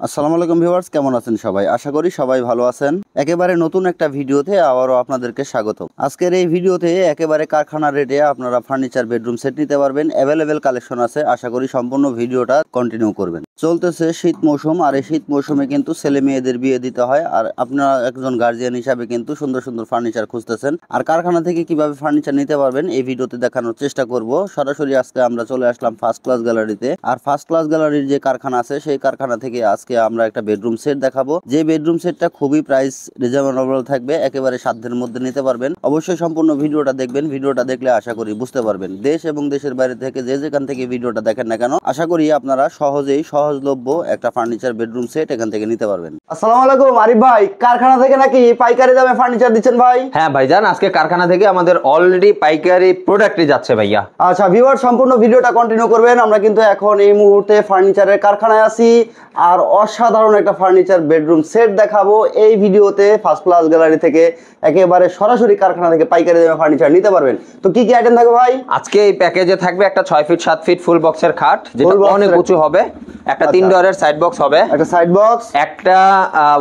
আসসালামু আলাইকুম ভিউয়ার্স, কেমন আছেন সবাই? আশা করি সবাই ভালো আছেন। একেবারে নতুন একটা ভিডিওতে আবারও আপনাদেরকে স্বাগত। আজকের এই ভিডিওতে একেবারে কারখানা রেটে আপনারা ফার্নিচার বেডরুম সেট নিতে পারবেন। অ্যাভেলেবেল কালেকশন আছে, আশা করি সম্পূর্ণ ভিডিওটা কন্টিনিউ করবেন। চলতেছে শীত মৌসুম, আর এই শীত মৌসুমে কিন্তু ছেলে মেয়েদের বিয়ে দিতে হয়, আর আপনারা একজন গার্জিয়ান হিসাবে কিন্তু সুন্দর সুন্দর ফার্নিচার খুঁজতেছেন। আর কারখানা থেকে কিভাবে ফার্নিচার নিতে পারবেন এই ভিডিওতে দেখানোর চেষ্টা করব। সরাসরি আজকে আমরা চলে আসলাম ফার্স্ট ক্লাস গ্যালারিতে। আর ফার্স্ট ক্লাস গ্যালারির যে কারখানা আছে সেই কারখানা থেকে আজকে আমরা একটা বেডরুম সেট দেখাবো, যে বেডরুম সেটটা খুবই প্রাইস রিজনেবল থাকবে, একেবারে সাধ্যের মধ্যে নিতে পারবেন। অবশ্যই সম্পূর্ণ ভিডিওটা দেখবেন। ভিডিওটা দেখলে আশা করি বুঝতে পারবেন। দেশ এবং দেশের বাইরে থেকে যে যেখান থেকে ভিডিওটা দেখেন না কেন, আশা করি আপনারা সহজেই সহজলভ্য একটা ফার্নিচার বেডরুম সেট এখান থেকে নিতে পারবেন। আসসালামু আলাইকুম আরিফ ভাই, কারখানা থেকে নাকি পাইকারি দামে ফার্নিচার দিচ্ছেন ভাই? হ্যাঁ ভাইজান, আজকে কারখানা থেকে আমাদের অলরেডি পাইকারি প্রোডাক্টই যাচ্ছে ভাইয়া। আচ্ছা ভিউয়ার, সম্পূর্ণ ভিডিওটা কন্টিনিউ করবেন। আমরা কিন্তু এখন এই মুহূর্তে ফার্নিচারের কারখানায় আছি, আর অসাধারণ একটা ফার্নিচার বেডরুম সেট দেখাবো এই ভিডিওতে। ফার্স্ট ক্লাস গ্যালারি থেকে একেবারে সরাসরি কারখানা থেকে পাইকারি দামে ফার্নিচার নিতে পারবেন। তো কি কি আইটেম থাকবে ভাই? আজকে এই প্যাকেজে থাকবে একটা 6 ফিট 7 ফিট ফুল বক্সের খাট, যেটা অনেক উঁচু হবে। একটা 3 ডয়ারের সাইড বক্স হবে, একটা সাইড বক্স, একটা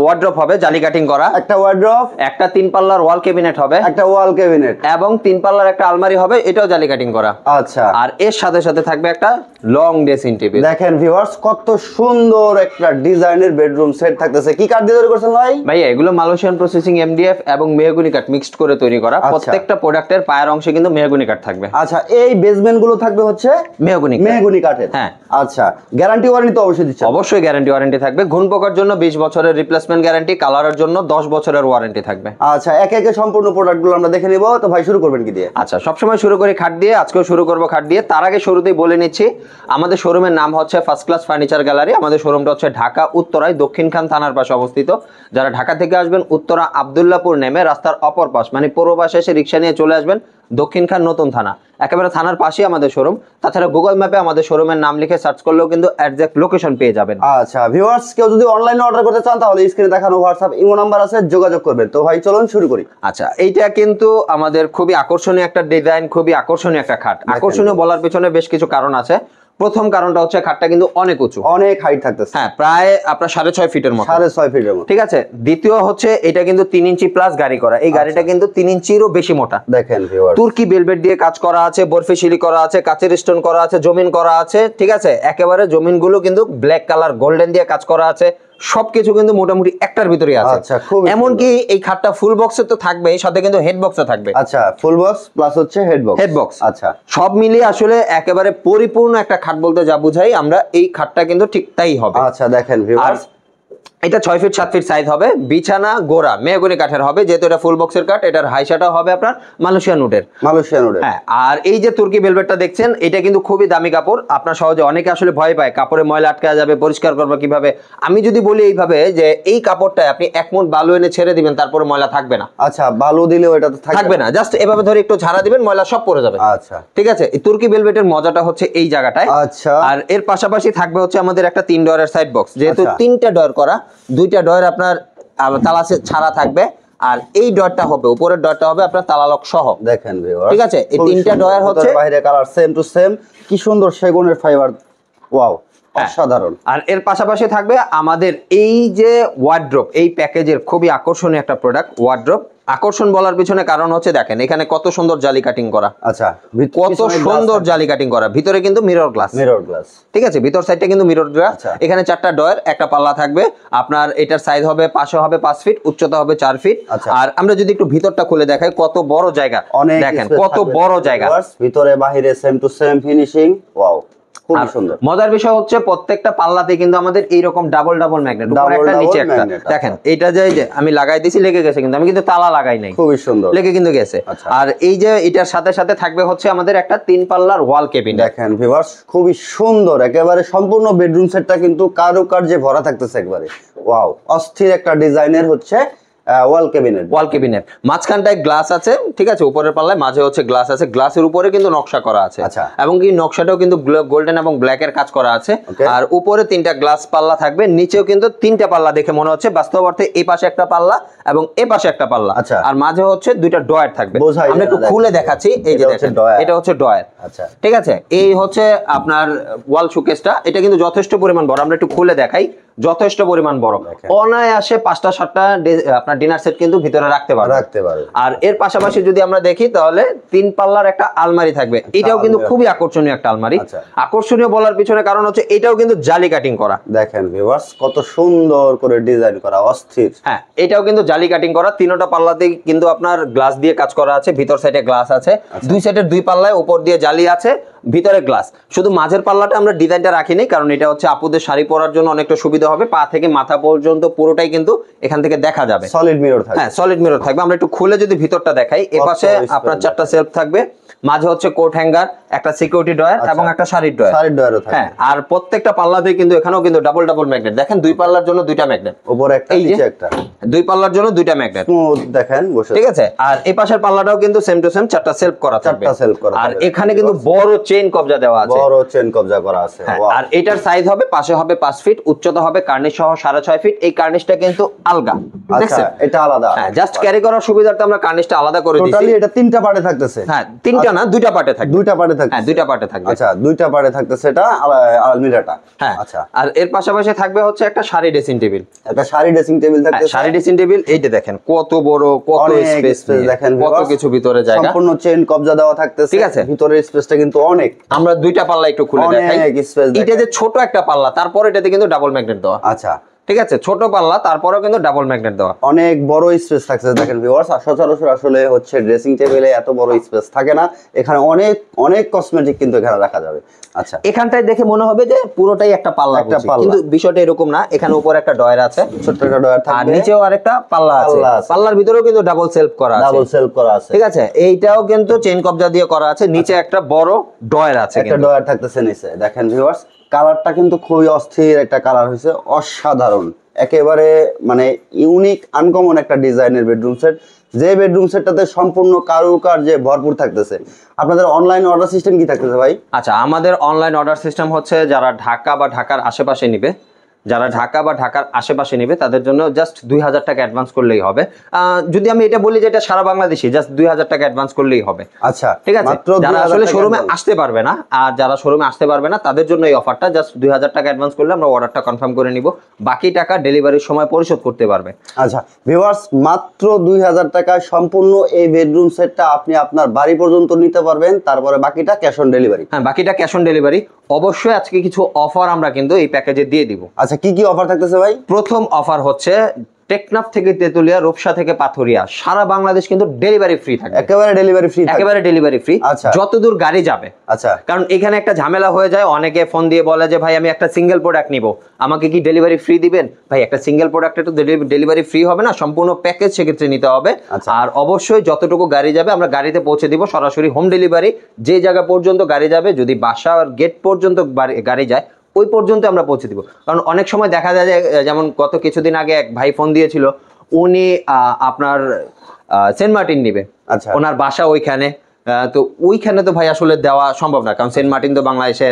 ওয়ার্ড্রপ হবে জালি কাটিং করা, একটা ওয়ার্ড্রপ, একটা 3 পাল্লার ওয়াল ক্যাবিনেট হবে, একটা ওয়াল ক্যাবিনেট, এবং 3 পাল্লার একটা আলমারি হবে, এটাও জালি কাটিং করা। আচ্ছা, আর এর সাথে সাথে থাকবে একটা লং ড্রেসিং টেবিল। দেখেন ভিউয়ার্স, কত সুন্দর একটা ডিজাইনের বেডরুম সেট থাকতেছে। কি কাঠ দিয়ে তৈরি করছেন ভাই? ভাইয়া এগুলো মালয়েশিয়ান প্রসেসিং এমডিএফ এবং মেহগনি কাঠ মিক্সড করে তৈরি করা। প্রত্যেকটা প্রোডাক্টের পায়ের অংশে কিন্তু মেহগনি কাঠ থাকবে। আচ্ছা, এই বেসমেন্ট গুলো থাকবে হচ্ছে মেহগনি কাঠের। হ্যাঁ। আচ্ছা, গ্যারান্টি ওয়ারেন্টি তো অবশ্যই দিচ্ছেন? অবশ্যই গ্যারান্টি ওয়ারেন্টি থাকবে। ঘুণ পোকার জন্য 20 বছরের রিপ্লেসমেন্ট গ্যারান্টি, কালারের জন্য 10 বছরের ওয়ারেন্টি থাকবে। আচ্ছা, একে একে সম্পূর্ণ প্রোডাক্টগুলো আমরা দেখে নিব। তো ভাই শুরু করবেন কি দিয়ে? আচ্ছা, সবসময় শুরু করি খাট দিয়ে, আজকেও শুরু করব খাট দিয়ে। তার আগে শুরুতেই বলে নিচ্ছি, আমাদের শোরুমের নাম হচ্ছে ফার্স্ট ক্লাস ফার্নিচার গ্যালারি। আমাদের শোরুমটা হচ্ছে ঢাকা উত্তরায় দক্ষিণখান থানার পাশে অবস্থিত। যারা ঢাকা থেকে আসবেন, উত্তরা আব্দুল্লাহপুর নেমে রাস্তার অপর পাশ মানে পূর্ব পাশে এসে রিক্সা নিয়ে চলে আসবেন, দক্ষিণখান নতুন থানা, একেবারে থানার পাশেই আমাদের শোরুম। তাছাড়া গুগল ম্যাপে আমাদের শোরুমের নাম লিখে সার্চ করলেও কিন্তু এক্সাক্ট লোকেশন পেয়ে যাবেন। আচ্ছা ভিউয়ার্স, কেউ যদি অনলাইনে অর্ডার করতে চান তাহলে স্ক্রিনে দেখানো হোয়াটসঅ্যাপ ইমো নাম্বার আছে, যোগাযোগ করবেন। তো ভাই চলুন শুরু করি। আচ্ছা, এইটা কিন্তু আমাদের খুবই আকর্ষণীয় একটা ডিজাইন, খুবই আকর্ষণীয় একটা খাট। আকর্ষণীয় বলার পেছনে বেশ কিছু কারণ আছে। প্রথম কারণটা হচ্ছে খাটটা কিন্তু অনেক উঁচু, অনেক হাইট থাকতেছে। হ্যাঁ, প্রায় আপনার 6.5 ফিটের মতো। 6.5 ফিটের মতো, ঠিক আছে। দ্বিতীয় হচ্ছে এটা কিন্তু 3 ইঞ্চি প্লাস গাড়ি করা। এই গাড়িটা কিন্তু 3 ইঞ্চিরও বেশি মোটা। দেখেন ভিউয়ার্স, তুর্কি বেলভেট দিয়ে কাজ করা আছে, বরফি শিলি করা আছে, কাচের স্টোন করা আছে, জমিন করা আছে। ঠিক আছে, একেবারে জমিনগুলো কিন্তু ব্ল্যাক কালার গোল্ডেন দিয়ে কাজ করা আছে। সবকিছু কিন্তু মোটামুটি একটার ভিতরে আছে। আচ্ছা, এমনকি এই খাটটা ফুল বক্সে তো থাকবেই, সাথে কিন্তু হেড বক্সও থাকবে। আচ্ছা, ফুল বক্স প্লাস হচ্ছে হেড বক্স। আচ্ছা, সব মিলিয়ে আসলে একেবারে পরিপূর্ণ একটা খাট বলতে যা বুঝাই আমরা, এই খাটটা কিন্তু ঠিক তাই হবে। আচ্ছা দেখেন ভিউয়ার্স, এটা 6 ফিট 7 ফিট সাইজ হবে। বিছানা গোড়া মেহগনি কাঠের হবে, যেহেতু এটা ফুল বক্সের কাঠ। এটার হাইসাটা হবে আপনার মালয়েশিয়ান উডের। হ্যাঁ। আর এই যে তুর্কি ভেলভেটটা দেখছেন, এটা কিন্তু খুবই দামি কাপড়। আপনার সহজে, অনেকে আসলে ভয় পায় কাপড়ে ময়লা আটকা যাবে, পরিষ্কার করবে কিভাবে। আমি যদি বলি এইভাবে যে এই কাপড়টায় আপনি 1 মুঠ বালু এনে ছেড়ে দিবেন, তারপরে ময়লা থাকবে না। আচ্ছা, বালু দিলেও এটা তো থাকবে না, জাস্ট এভাবে ধরে একটু ঝাড়া দিবেন, ময়লা সব পড়ে যাবে। আচ্ছা, ঠিক আছে। এই তুর্কি ভেলভেটের মজাটা হচ্ছে এই জায়গাটায়। আচ্ছা, আর এর পাশাপাশি থাকবে হচ্ছে আমাদের একটা 3 ডয়ারের সাইড বক্স। যেহেতু 3টা ডয়ার করা, 2টা ডয়ার আপনার তালা ছাড়া থাকবে, আর এই ডয়ারটা হবে, উপরের ডয়ারটা হবে আপনার তালা লক সহ। দেখেন ভিউয়ার্স, ঠিক আছে। এই 3টা ডয়ার হচ্ছে বাইরে কালার সেম টু সেম, কি সুন্দর সেগুনের ফাইবার, ওয়াও অসাধারণ। আর এর পাশাপাশি থাকবে আমাদের এই যে ওয়ার্ড্রপ, এই প্যাকেজের খুবই আকর্ষণীয় একটা প্রোডাক্ট ওয়ার্ড্রপ। আকর্ষণ বলার পিছনে কারণ হচ্ছে দেখেন এখানে কত সুন্দর জালি কাটিং করা। আচ্ছা, কত সুন্দর জালি কাটিং করা। ভিতরে কিন্তু মিরর গ্লাস। ঠিক আছে, ভিতর সাইডটা কিন্তু মিরর গ্লাস। এখানে 4টা ডয়ার, একটা পাল্লা থাকবে আপনার। এটার সাইজ হবে, পাশে হবে 5 ফিট, উচ্চতা হবে 4 ফিট। আর আমরা যদি একটু ভিতরটা খুলে দেখাই, কত বড় জায়গা দেখেন, কত বড় জায়গা। ভিতরে বাহিরে same to same finishing, wow খুব সুন্দর। মজার বিষয় হচ্ছে প্রত্যেকটা পাল্লাতে কিন্তু আমাদের এইরকম ডাবল ম্যাগনেট, উপরে একটা নিচে একটা। দেখেন এটা যে আমি লাগাই দিয়েছি, লেগে গেছে, কিন্তু আমি কিন্তু তালা লাগাই নাই, খুবই সুন্দর লেগে কিন্তু গেছে। আর এই যে এটার সাথে সাথে থাকবে হচ্ছে আমাদের একটা 3 পাল্লার ওয়াল কেবিন। দেখেন ভিউয়ার্স, খুবই সুন্দর। একেবারে সম্পূর্ণ বেডরুম সেটটা কিন্তু কারুকার্যে ভরা থাকতেছে একবারে, ওয়াও অস্থির একটা ডিজাইনের হচ্ছে ওয়াল ক্যাবিনেট। মাঝখানটায় গ্লাস আছে। ঠিক আছে, উপরের পাল্লায় মাঝে হচ্ছে গ্লাস আছে। গ্লাসের উপরে কিন্তু নকশা করা আছে। এবং কি নকশাটাও কিন্তু গোল্ডেন এবং ব্ল্যাক এর কাজ করা আছে। আর উপরে 3টা গ্লাস পাল্লা থাকবে, নিচেও কিন্তু 3টা পাল্লা। দেখে মনে হচ্ছে বাস্তব অর্থে এই পাশে একটা পাল্লা এবং এ পাশে একটা পাল্লা, আচ্ছা। আর মাঝে হচ্ছে দুইটা ডয়ার থাকবে। বোঝাই আমরা একটু যায় না, খুলে দেখেন। দেখাচ্ছি, এই যে এটা হচ্ছে দেখেন ডয়ার। এটা হচ্ছে ডয়ার। আচ্ছা। ঠিক আছে, এই হচ্ছে আপনার ওয়াল শোকেসটা, এটা কিন্তু যথেষ্ট পরিমাণ বড়, আমরা একটু খুলে দেখাই, যথেষ্ট পরিমাণ বড়, দেখেন। অনায়াসে 5টা 7টা আপনার ডিনার সেট কিন্তু ভিতরে রাখতে পারবে। আর এর পাশাপাশি যদি আমরা দেখি তাহলে 3 পাল্লার একটা আলমারি থাকবে, এটাও কিন্তু খুবই আকর্ষণীয় একটা আলমারি। আচ্ছা। আকর্ষণীয় বলার পিছনে কারণ হচ্ছে এটাও কিন্তু জালি কাটিং করা। দেখেন ভিউয়ার্স কত সুন্দর করে ডিজাইন করা, অস্থির। হ্যাঁ, এটাও কিন্তু জালি কাটিং করা, 3টা পাল্লাতেই কিন্তু আপনার গ্লাস দিয়ে কাজ করা আছে, ভিতর সাইডে গ্লাস আছে, দুই সাইডের 2 পাল্লায় উপর দিয়ে জালি আছে, ভিতরে গ্লাস। শুধু মাঝের পাল্লাটা আমরা ডিজাইনটা রাখিনি, কারণ এটা হচ্ছে আপুদের শাড়ি পরার জন্য অনেকটা সুবিধা হবে, পা থেকে মাথা পর্যন্ত পুরোটাই কিন্তু এখান থেকে দেখা যাবে। সলিড মিরর থাকবে। হ্যাঁ, সলিড মিরর থাকবে। আমরা একটু খুলে যদি ভিতরটা দেখাই, এপাশে আপনার 4টা সেলফ থাকবে, মাঝে হচ্ছে কোট হ্যাঙ্গার, একটা সিকিউরিটি ডয়ার এবং একটা শাড়ির ডয়ার। শাড়ির ডয়ারও থাকবে। হ্যাঁ, আর প্রত্যেকটা পাল্লাতে কিন্তু এখানেও কিন্তু ডাবল ম্যাগনেট। দেখেন 2 পাল্লার জন্য 2টা ম্যাগনেট, উপরে একটা এই যে নিচে একটা, 2 পাল্লার জন্য 2টা ম্যাগনেট। স্মুথ দেখেন বসে। ঠিক আছে, আর এই পাশের পাল্লাটাও কিন্তু সেম টু সেম 4টা সেলফ করা থাকবে। 4টা সেলফ করা আর থাকবে। এখানে কিন্তু বড় চেইন কবজা দেওয়া আছে, বড় চেন কবজা করা আছে। হ্যাঁ, ওয়াও। আর এটার সাইজ হবে, পাশে হবে 5 ফিট, উচ্চতা হবে কার্নিশ সহ 6.5 ফিট। এই কার্নিশটা কিন্তু আলগা, আচ্ছা, দেখছেন? এটা আলাদা। হ্যাঁ, জাস্ট ক্যারি করার সুবিধার্থে আমরা কার্নিশটা আলাদা করে দিয়েছি। টোটালি এটা 3টা পার্টে থাকতেছে। হ্যাঁ, 3টা না, 2টা পার্টে থাকবে। 2টা পার্টে থাকবে। হ্যাঁ, 2টা পার্টে থাকবে। আচ্ছা, 2টা পার্টে থাকতেছে এটা আলমিরাটা। হ্যাঁ, আচ্ছা। আর এর পাশাপাশি থাকবে হচ্ছে একটা শাড়ি ড্রেসিং টেবিল। একটা শাড়ি ড্রেসিং টেবিল থাকতেছে। শাড়ি ড্রেসিং টেবিল, এইটা দেখেন কত বড়, কত অনেক স্পেস স্পেস দেখেন, কত viewers। কিছু ভিতরে জায়গা, সম্পূর্ণ চেন কবজা দেওয়া থাকতেছে। ঠিক আছে। ভিতরের স্পেসটা কিন্তু অনেক। আমরা 2টা পাল্লা একটু খুলে দেখাই। অনেক স্পেস এটা যে ছোট একটা পাল্লা, তারপর এটাতে কিন্তু ডাবল ম্যাগনেট দেওয়া। আচ্ছা। ঠিক আছে, ছোট পাল্লা, তারপরেও কিন্তু ডাবল ম্যাগনেট দেওয়া। অনেক বড় স্পেস থাকছে দেখেন ভিউয়ার্স। সচরাচর আসলে হচ্ছে ড্রেসিং টেবিলে এত বড় স্পেস থাকে না, এখানে অনেক অনেক কসমেটিক কিন্তু এখানে রাখা যাবে। আচ্ছা, এখানটায় দেখে মনে হবে যে পুরোটাই একটা পাল্লা, একটা পাল্লা। কিন্তু বিষয়টা এরকম না। এখানে উপরে একটা ডয়ার আছে, ছোট্ট একটা ডয়ার আর থাকবে, নিচেও আরেকটা পাল্লা আছে। পাল্লা আছে। পাল্লার ভিতরেও কিন্তু ডাবল সেলফ করা আছে। ডাবল সেলফ করা আছে। ঠিক আছে, এইটাও কিন্তু চেইন কবজা দিয়ে করা আছে, নিচে একটা বড় ডয়ার আছে একটা কিন্তু। ডয়ার থাকতেছে নিচে। দেখেন ভিউয়ার্স, কালারটা কিন্তু খুবই অস্থির একটা কালার হয়েছে, অসাধারণ, একেবারে মানে ইউনিক আনকমন একটা ডিজাইনের বেডরুম সেট, যে বেডরুম সেটটাতে সম্পূর্ণ কারুকার্যে ভরপুর থাকতেছে। আপনাদের অনলাইন অর্ডার সিস্টেম কি থাকতেছে ভাই? আচ্ছা, আমাদের অনলাইন অর্ডার সিস্টেম হচ্ছে যারা ঢাকা বা ঢাকার আশেপাশে নিবে, যারা ঢাকা বা ঢাকার আশেপাশে নিবে তাদের জন্য জাস্ট 2000 টাকা অ্যাডভান্স করলেই হবে। যদি আমি এটা বলি যে এটা সারা বাংলাদেশে জাস্ট 2000 টাকা অ্যাডভান্স করলেই হবে। আচ্ছা, ঠিক আছে, মাত্র যারা 2000 আসলে টাকা শোরুমে advance। আসতে পারবে না, আর যারা শোরুমে আসতে পারবে না তাদের জন্য এই অফারটা, জাস্ট 2000 টাকা অ্যাডভান্স করলে আমরা অর্ডারটা কনফার্ম করে নিব, বাকি টাকা ডেলিভারির সময় পরিশোধ করতে পারবে। আচ্ছা ভিউয়ার্স, মাত্র 2000 টাকায় সম্পূর্ণ এই বেডরুম সেটটা আপনি আপনার বাড়ি পর্যন্ত নিতে পারবেন, তারপরে বাকিটা ক্যাশ অন ডেলিভারি। হ্যাঁ, বাকিটা ক্যাশ অন ডেলিভারি। অবশ্যই আজকে কিছু অফার আমরা কিন্তু এই প্যাকেজে দিয়ে দিব। আচ্ছা, কি কি অফার থাকতেছে ভাই? প্রথম অফার হচ্ছে টেকনাফ থেকে তেতুলিয়া, রূপসা থেকে পাথরিয়া, সারা বাংলাদেশ কিন্তু ডেলিভারি ফ্রি থাকবে। একেবারে ডেলিভারি ফ্রি? একেবারে ডেলিভারি ফ্রি, আচ্ছা। যতদূর গাড়ি যাবে। আচ্ছা, কারণ এখানে একটা ঝামেলা হয়ে যায়, অনেকে ফোন দিয়ে বলে যে ভাই আমি একটা সিঙ্গেল প্রোডাক্ট নিব, আমাকে কি ডেলিভারি ফ্রি দিবেন? ভাই, একটা সিঙ্গেল প্রোডাক্টে তো ডেলিভারি ফ্রি হবে না, সম্পূর্ণ প্যাকেজ সেক্ষেত্রে নিতে হবে। আচ্ছা। আর অবশ্যই যতটুকু গাড়ি যাবে আমরা গাড়িতে পৌঁছে দিব, সরাসরি হোম ডেলিভারি। যে জায়গা পর্যন্ত গাড়ি যাবে, যদি বাসার গেট পর্যন্ত গাড়ি যায় ওই পর্যন্ত আমরা পৌঁছে দিব। কারণ অনেক সময় দেখা যায় যে, যেমন গত কিছুদিন আগে এক ভাই ফোন দিয়েছিল, উনি আপনার সেন্ট মার্টিন নিবে, আচ্ছা। ওনার বাসা ওইখানে, তো ওইখানে তো ভাই আসলে দেওয়া সম্ভব না, কারণ সেন্ট মার্টিন তো বাংলাদেশে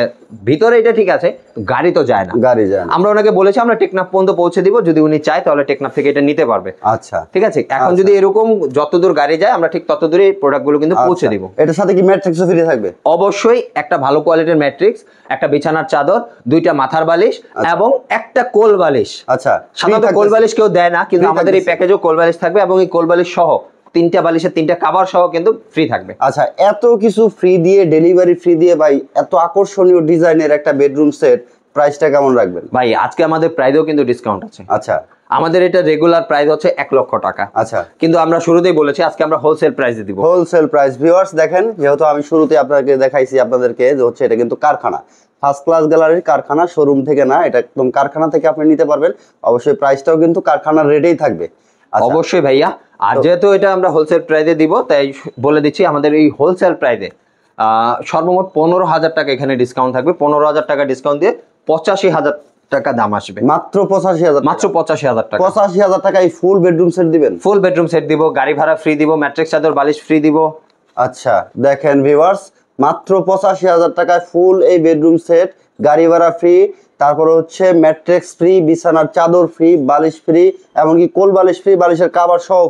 ভিতরে, এটা ঠিক আছে, গাড়ি তো যায় না। গাড়ি যায় না। আমরা ওনাকে বলেছি আমরা টেকনাফ পর্যন্ত পৌঁছে দিব, যদি উনি চায় তাহলে টেকনাফ থেকে এটা নিতে পারবে। আচ্ছা, ঠিক আছে, এখন যদি এরকম যতদূর গাড়ি যায় আমরা ঠিক ততদূরই প্রোডাক্টগুলো কিন্তু পৌঁছে দিব। এটার সাথে কি ম্যাট্রিক্সও ফ্রি থাকবে? অবশ্যই একটা ভালো কোয়ালিটির ম্যাট্রিক্স, একটা বিছানার চাদর, 2টা মাথার বালিশ এবং একটা কোল বালিশ। আচ্ছা, সাধারণত কোল বালিশ কেউ দেয় না, কিন্তু Free আমাদের এই থাকতেছে। প্যাকেজেও কোল বালিশ থাকবে, এবং এই কোল বালিশ সহ 3টা বালিশের 3টা কভার সহ কিন্তু ফ্রি থাকবে। আচ্ছা, এত কিছু ফ্রি দিয়ে, ডেলিভারি ফ্রি দিয়ে ভাই, এত আকর্ষণীয় ডিজাইনের একটা বেডরুম সেট, প্রাইসটা কেমন রাখবেন ভাই, আজকে আমাদের প্রাইসেও কিন্তু ডিসকাউন্ট আছে। আচ্ছা, আমাদের এটা রেগুলার প্রাইস হচ্ছে 1 লক্ষ টাকা। আচ্ছা, কিন্তু আমরা শুরুতেই বলেছি আজকে আমরা হোলসেল প্রাইসে দিব। Wholesale price. ভিউয়ার্স দেখেন, যেহেতু আমি শুরুতে আপনাদেরকে দেখাইছি আপনাদেরকে যে হচ্ছে এটা কিন্তু কারখানা, ফার্স্ট ক্লাস গ্যালারির কারখানা, শোরুম থেকে না, এটা একদম কারখানা থেকে আপনি নিতে পারবেন। অবশ্যই প্রাইসটাও কিন্তু কারখানার রেটেই থাকবে। আচ্ছা, অবশ্যই ভাইয়া, আর যেহেতু এটা আমরা হোলসেল প্রাইসে দিব, তাই বলে দিচ্ছি আমাদের এই হোলসেল প্রাইসে সর্বমোট 15,000 টাকা এখানে ডিসকাউন্ট থাকবে। 15,000 টাকা ডিসকাউন্ট দিয়ে 85,000 টাকা দাম আসবে। মাত্র 85,000, মাত্র 85,000 টাকা। 85,000 টাকায় ফুল বেডরুম সেট দিবেন? ফুল বেডরুম সেট দিব, গাড়ি ভাড়া ফ্রি দিব, ম্যাট্রিক্স চাদর বালিশ ফ্রি দিব। আচ্ছা, দেখেন ভিউয়ার্স, মাত্র 85,000 টাকায় ফুল এই বেডরুম সেট, গাড়ি ভাড়া ফ্রি, তারপরে হচ্ছে ম্যাট্রেক্স ফ্রি, বিছানার চাদর ফ্রি, বালিশ ফ্রি, এমনকি কোল বালিশ ফ্রি, বালিশের কভার সহ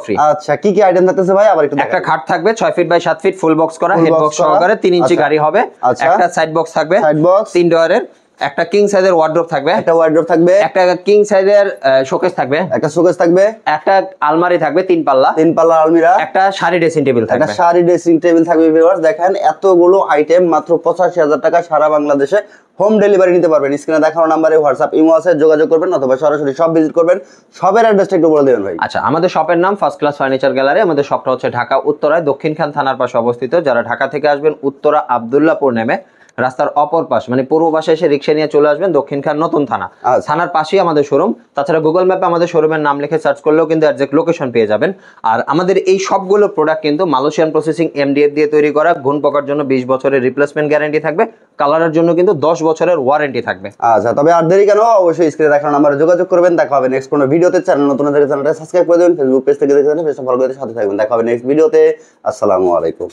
ফ্রি। আচ্ছা, কি কি আইটেম থাকতেছে ভাই আবার একটু একটা খাট থাকবে 6 feet by 7 feet full box করা, হেড বক্স সহকারে 3 ইঞ্চি গাড়ি হবে। একটা সাইড বক্স থাকবে, সাইড বক্স 3 ডোরের। একটা কিং সাইজের ওয়ার্ডরোব থাকবে, একটা ওয়ার্ডরোব থাকবে, একটা কিং সাইজের শোকেস থাকবে, একটা শোকেস থাকবে, একটা আলমারি থাকবে 3 পাল্লা, 3 পাল্লা আলমিরা, একটা শাড়ি ড্রেসিং টেবিল থাকবে, একটা শাড়ি ড্রেসিং টেবিল থাকবে। ভিউয়ার্স দেখেন এতগুলো আইটেম মাত্র 85,000 টাকা, সারা বাংলাদেশে হোম ডেলিভারি নিতে পারবেন। স্ক্রিনে দেখানো নম্বরে হোয়াটসঅ্যাপ ইমো আছে, যোগাযোগ করবেন অথবা সরাসরি সব ভিজিট করবেন। সবের অ্যাড্রেসটা একটু বলে দেবেন ভাই। আচ্ছা, আমাদের শপের নাম ফার্স্ট ক্লাস ফার্নিচার গ্যালারি। আমাদের শপটা হচ্ছে ঢাকা উত্তরায় দক্ষিণখান থানার পাশে অবস্থিত। যারা ঢাকা থেকে আসবেন উত্তরা আব্দুল্লাহপুর নেমে রাস্তার অপর পাশ মানে পূর্ব পাশে এসে রিক্সা নিয়ে চলে আসবেন দক্ষিণখান নতুন থানা। থানার পাশেই আমাদের শোরুম। তাছাড়া গুগল ম্যাপে আমাদের শোরুমের নাম লিখে সার্চ করলেও কিন্তু এক্সাক্ট লোকেশন পেয়ে যাবেন। আর আমাদের এই সবগুলো প্রোডাক্ট কিন্তু মালয়েশিয়ান প্রসেসিং MDF দিয়ে তৈরি করা। ঘুণ পোকার জন্য 20 বছরের রিপ্লেসমেন্ট গ্যারান্টি থাকবে, কালারের জন্য কিন্তু 10 বছরের ওয়ারেন্টি থাকবে। আচ্ছা, তবে আর দেরি কেন, অবশ্যই স্ক্রিনে দেখানো নম্বরে যোগাযোগ করবেন। দেখা হবে নেক্সট কোনো ভিডিওতে। চ্যানেল নতুন হলে চ্যানেলটা সাবস্ক্রাইব করে দেবেন, ফেসবুক পেজ থেকে দেখে পেজটা ফলো করে সাথে থাকবেন। দেখা হবে নেক্সট ভিডিওতে। আসসালামু আলাইকুম।